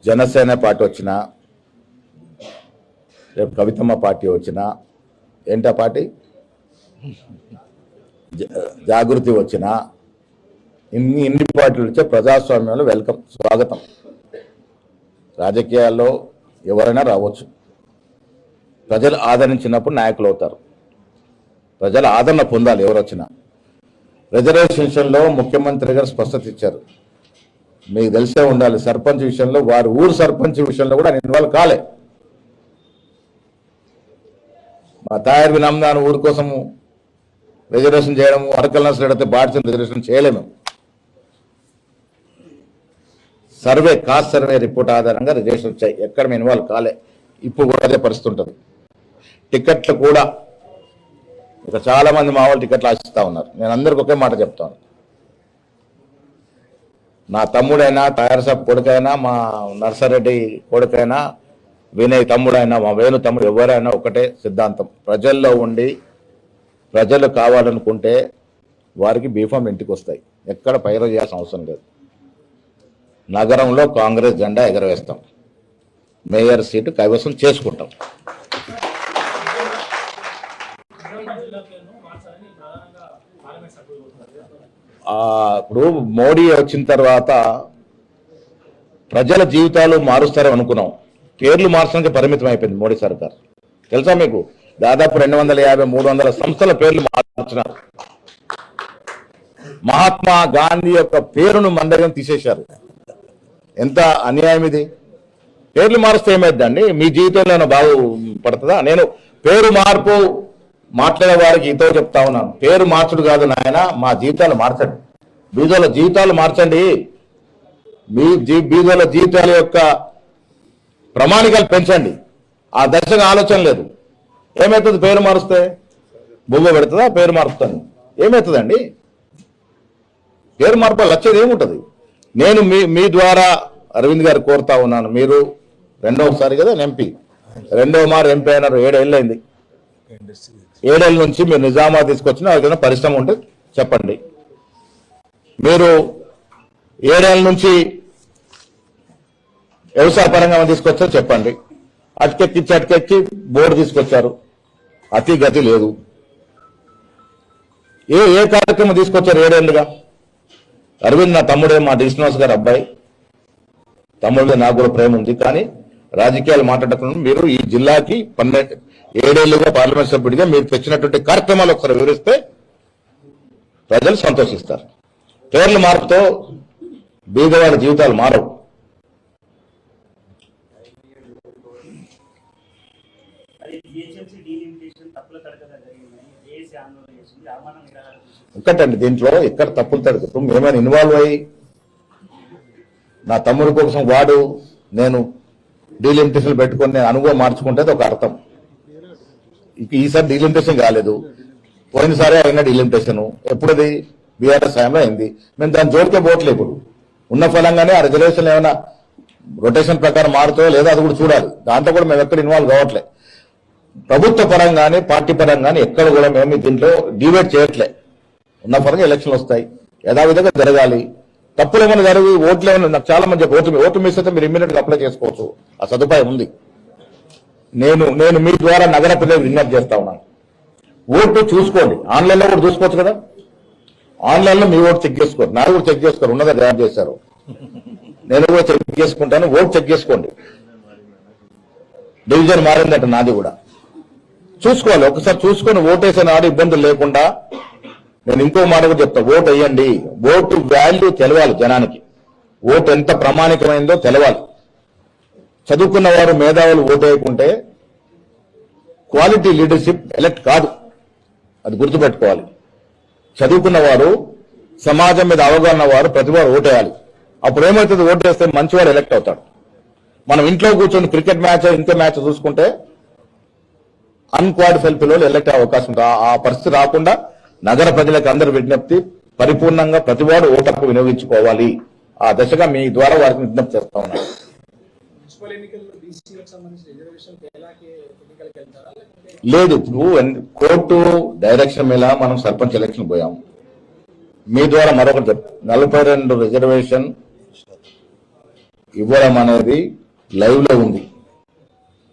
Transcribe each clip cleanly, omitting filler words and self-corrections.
Janasena party వచ్చినా, రేపు కవితమ్మ పార్టీ వచ్చినా, ఏంటా పార్టీ జాగృతి వచ్చినా, ఇన్ని పార్టీలు వచ్చే ప్రజాస్వామ్యంలో వెల్కమ్, స్వాగతం. రాజకీయాల్లో ఎవరైనా రావచ్చు. ప్రజలు ఆదరించినప్పుడు నాయకులు అవుతారు. ప్రజల ఆదరణ పొందాలి ఎవరు వచ్చినా. రిజర్వేషన్లో ముఖ్యమంత్రి గారు స్పష్టత ఇచ్చారు. మీకు తెలిసే ఉండాలి, సర్పంచ్ విషయంలో వారి ఊరు సర్పంచ్ విషయంలో కూడా ఇన్వాల్వ్ కాలే. మా తాయారు వినమ్దాని ఊరి కోసము రిజర్వేషన్ చేయడం, అరకల్ అయితే బాడ్సిన రిజర్వేషన్ చేయలేము. సర్వే, కాస్ట్ సర్వే రిపోర్ట్ ఆధారంగా రిజర్వేషన్ వచ్చాయి. ఎక్కడ ఇన్వాల్వ్ కాలే. ఇప్పుడు కూడా అదే పరిస్థితి ఉంటుంది. టికెట్లు కూడా ఇక చాలా మంది మా వాళ్ళు టికెట్లు ఆశిస్తూ ఉన్నారు. నేను అందరికి ఒకే మాట చెప్తాను, నా తమ్ముడైనా, తయారు సాబ్ కొడుకైనా, మా నర్సారెడ్డి కొడుకైనా, వినయ్ తమ్ముడైనా, మా వేణు తమ్ముడు, ఎవరైనా ఒకటే సిద్ధాంతం. ప్రజల్లో ఉండి ప్రజలు కావాలనుకుంటే వారికి బీఫామ్ ఇంటికి వస్తాయి. ఎక్కడ పైరు చేయాల్సిన అవసరం లేదు. నగరంలో కాంగ్రెస్ జెండా ఎగరవేస్తాం. మేయర్ సీటు కైవసం చేసుకుంటాం. ఇప్పుడు మోడీ వచ్చిన తర్వాత ప్రజల జీవితాలు మారుస్తారని అనుకున్నాం. పేర్లు మార్చడానికి పరిమితం అయిపోయింది మోడీ సర్కార్. తెలుసా మీకు? దాదాపు 250-300 సంస్థల పేర్లు మార్చినారు. మహాత్మా గాంధీ యొక్క పేరును మన దగ్గర తీసేశారు. ఎంత అన్యాయం ఇది! పేర్లు మారుస్తే ఏమైందండి? మీ జీవితంలో బాగుపడుతుందా? నేను పేరు మార్పు మాట్లాడే వారికి ఇతో చెప్తా ఉన్నాను. పేరు మార్చుడు కాదు నాయన, మా జీవితాలు మార్చండి. బీదోళ్ళ జీవితాలు మార్చండి. మీ బీదోళ్ళ జీవితాల యొక్క ప్రమాణికలు పెంచండి. ఆ దశగా ఆలోచన లేదు. ఏమవుతుంది పేరు మారుస్తే? బొమ్మ పెడుతుందా? పేరు మారుస్తాను ఏమవుతుందండి? పేరు మార్పు వచ్చేది ఏముంటుంది? నేను మీ ద్వారా అరవింద్ గారు కోరుతా ఉన్నాను. మీరు రెండవసారి కదా ఎంపీ, రెండవ మారు ఎంపీ అయినారు. 7 ఏళ్ళు అయింది. 7 ఏళ్ళ నుంచి మీరు నిజామాబాద్ తీసుకొచ్చిన ఏదైనా పరిశ్రమ ఉంటే చెప్పండి. మీరు 7 ఏళ్ళ నుంచి వ్యవసాయ పరంగా తీసుకొచ్చారు చెప్పండి. అటుకెక్కి బోర్డు తీసుకొచ్చారు. అతి గతి లేదు. ఏ కార్యక్రమం తీసుకొచ్చారు 7 ఏళ్ళుగా? అరవింద్ నా తమ్ముడే, మా శ్రీనివాస్ గారు అబ్బాయి. తమ్ముడు నాకు కూడా ప్రేమ ఉంది. కానీ రాజకీయాలు మాట్లాడకుండా మీరు ఈ జిల్లాకి 7 ఏళ్ళుగా పార్లమెంట్ సభ్యుడిగా మీరు తెచ్చినటువంటి కార్యక్రమాలు ఒకసారి వివరిస్తే ప్రజలు సంతోషిస్తారు. పేర్ల మార్పుతో బీదవాళ్ళ జీవితాలు మారవు. ఒక్కటండి, దీంట్లో ఎక్కడ తప్పులు తడుగుతాం. మేమైనా ఇన్వాల్వ్ అయ్యి నా తమ్ముడి కోసం వాడు నేను డీలిమిటేషన్ పెట్టుకొని నేను అనుభవం మార్చుకుంటే ఒక అర్థం. ఈసారి డీలిమిటేషన్ కాలేదు, పోయినసారి అయినా డీలిమిటేషన్. ఎప్పుడది? బీఆర్ఎస్ హయాంలో అయింది. మేము దాని జోడికే పోవట్లేదు. ఇప్పుడు ఉన్న ఫలంగానే ఆ రిజర్వేషన్ ఏమైనా రొటేషన్ ప్రకారం మారుతాయో లేదో అది కూడా చూడాలి. దాంట్లో కూడా మేము ఎక్కడ ఇన్వాల్వ్ కావట్లే. ప్రభుత్వ పరంగానే పార్టీ పరంగానే ఎక్కడ కూడా మేము దీంట్లో డిబేట్ చేయట్లే. ఉన్న పరంగా ఎలక్షన్లు వస్తాయి, యథావిధిగా జరగాలి. తప్పులు ఏమైనా జరిగి ఓట్లు ఏమైనా, నాకు చాలా మంది ఓటు మిస్ అయితే మీరు ఇమ్మీడియట్ గా అప్లై చేసుకోవచ్చు. ఆ సదుపాయం ఉంది. నేను మీ ద్వారా నగర ప్రజలకు విజ్ఞప్తి చేస్తా ఉన్నాను. ఓటు చూసుకోండి. ఆన్లైన్లో కూడా చూసుకోవచ్చు కదా. ఆన్లైన్లో మీ ఓటు చెక్ చేసుకోండి. నాకు కూడా చెక్ చేసుకోరు, ఉన్నదా గ్రాప్ చేశారు. నేను కూడా చెక్ చేసుకుంటాను. ఓటు చెక్ చేసుకోండి. డివిజన్ మారిందంట నాది కూడా. చూసుకోవాలి. ఒకసారి చూసుకొని ఓటేసే నాడు ఇబ్బందులు లేకుండా. నేను ఇంకో మాట కూడా చెప్తా, ఓటు వేయండి. ఓటు వాల్యూ తెలవాలి జనానికి. ఓటు ఎంత ప్రామాణికమైందో తెలవాలి. చదువుకున్న వారు, మేధావులు ఓటు వేయకుంటే క్వాలిటీ లీడర్షిప్ ఎలక్ట్ కాదు. అది గుర్తుపెట్టుకోవాలి. చదువుకున్న వారు, సమాజం మీద అవగాహన వారు, ప్రతి వారు ఓటు వేయాలి. అప్పుడు ఏమవుతుంది? ఓటు వేస్తే మంచివాడు ఎలక్ట్ అవుతాడు. మనం ఇంట్లో కూర్చొని క్రికెట్ మ్యాచ్, ఇంకో మ్యాచ్ చూసుకుంటే అన్క్వాలిఫైడ్ పిల్లలు ఎలక్ట్ అయ్యే అవకాశం ఉంటుంది. ఆ పరిస్థితి రాకుండా నగర ప్రజలకు అందరి విజ్ఞప్తి, పరిపూర్ణంగా ప్రతివాడు ఓటు హక్కు వినియోగించుకోవాలి. ఆ దశగా మీ ద్వారా వారికి విజ్ఞప్తి చేస్తా ఉన్నాను. లేదు, ఇప్పుడు కోర్టు డైరెక్షన్ మీద మనం సర్పంచ్ ఎలక్షన్ పోయాం. మీ ద్వారా మరొకటి చెప్తాను, 42 రిజర్వేషన్ ఇవ్వడం అనేది లైవ్ లో ఉంది,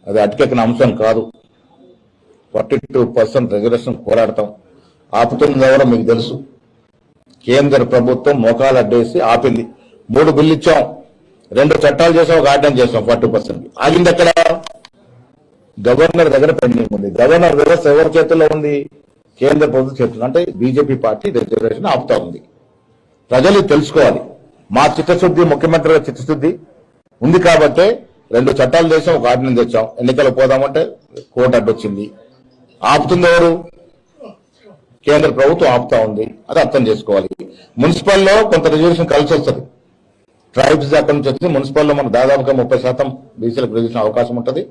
అది అటుకెక్కిన అంశం కాదు. 42% రిజర్వేషన్ పోరాడతాం, ఆపుతున్నది కూడా మీకు తెలుసు. కేంద్ర ప్రభుత్వం మోకాలు అడ్డేసి ఆపింది. 3 బిల్లు ఇచ్చాం, 2 చట్టాలు చేసాం, ఒక ఆర్డినెన్స్ చేసాం. 40% ఆగింది ఎక్కడ? గవర్నర్ దగ్గర పెండింగ్ ఉంది. గవర్నర్ వ్యవస్థ ఎవరి చేతుల్లో ఉంది? కేంద్ర ప్రభుత్వం చేతుల్లో. అంటే బీజేపీ పార్టీ రిజర్వేషన్ ఆపుతా ఉంది. ప్రజలు తెలుసుకోవాలి. మా చిత్తశుద్ధి, ముఖ్యమంత్రి గారి చిత్తశుద్ధి ఉంది కాబట్టే 2 చట్టాలు చేసాం, ఒక ఆర్డినెన్స్ తెచ్చాం. ఎన్నికలకు పోదామంటే కోర్టు అడ్డొచ్చింది. ఆపుతుంది ఎవరు? కేంద్ర ప్రభుత్వం ఆపుతా ఉంది. అది అర్థం చేసుకోవాలి. మున్సిపల్లో కొంత రిజర్వేషన్ కలిసి వస్తుంది. ట్రైబ్స్ అక్కడి నుంచి వచ్చి మున్సిపల్లో మనకు దాదాపుగా 30% బీసీలకు రిజర్వేషన్ అవకాశం ఉంటుంది.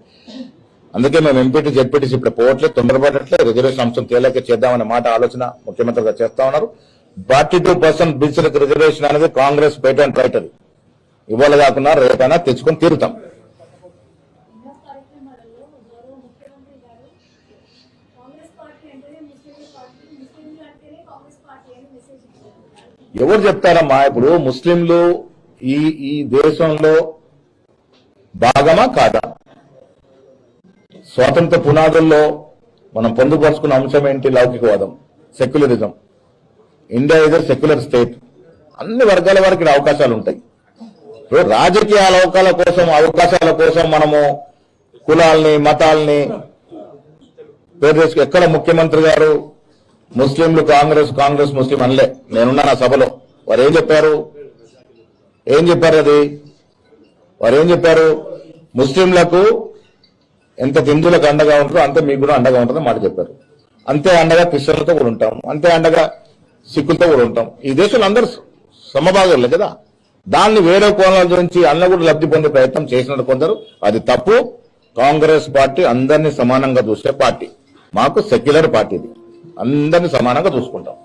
అందుకే మేము ఎంపీటీ జెడ్పీటీసీ ఇప్పుడు పోవట్లేదు, తొందరపడట్లే. రిజర్వేషన్ అంశం తేలేక చేద్దామనే మాట ఆలోచన ముఖ్యమంత్రి గారు చేస్తా ఉన్నారు. 42% బీసీలకు రిజర్వేషన్ అనేది కాంగ్రెస్ పేటెంట్ రైట్. అది ఇవాళ కాకుండా రేపైనా తెచ్చుకొని తీరుతాం. ఎవరు చెప్తారమ్మా? ఇప్పుడు ముస్లింలు ఈ దేశంలో భాగమా కాదా? స్వాతంత్ర పునాదుల్లో మనం పొందుపరుచుకున్న అంశం ఏంటి? లౌకికవాదం, secularism. India is secular state. అన్ని వర్గాల వారికి అవకాశాలు ఉంటాయి. రాజకీయ అవకాశాల కోసం మనము కులాల్ని, మతాల్ని పేరు చేసుకు ఎక్కడ ముఖ్యమంత్రి గారు ముస్లింలు కాంగ్రెస్, కాంగ్రెస్ ముస్లిం అనలే. నేనున్నా నా సభలో. వారు ఏం చెప్పారు? వారు ఏం చెప్పారు? ముస్లింలకు ఎంత హిందువులకు అండగా ఉంటారో అంతే మీకు కూడా అండగా ఉంటుందని మాట చెప్పారు. అంతే అండగా క్రిస్టియన్లతో కూడా ఉంటాం, అంతే అండగా సిక్కులతో కూడా ఉంటాం. ఈ దేశంలో అందరూ సమభాగాలే కదా. దాన్ని వేరే కోణాల నుంచి అన్న కూడా లబ్ధి పొందే ప్రయత్నం చేసినట్టు కొందరు. అది తప్పు. కాంగ్రెస్ పార్టీ అందరినీ సమానంగా చూసే పార్టీ. మాకు సెక్యులర్ పార్టీ, అందరినీ సమానంగా చూసుకుంటాం.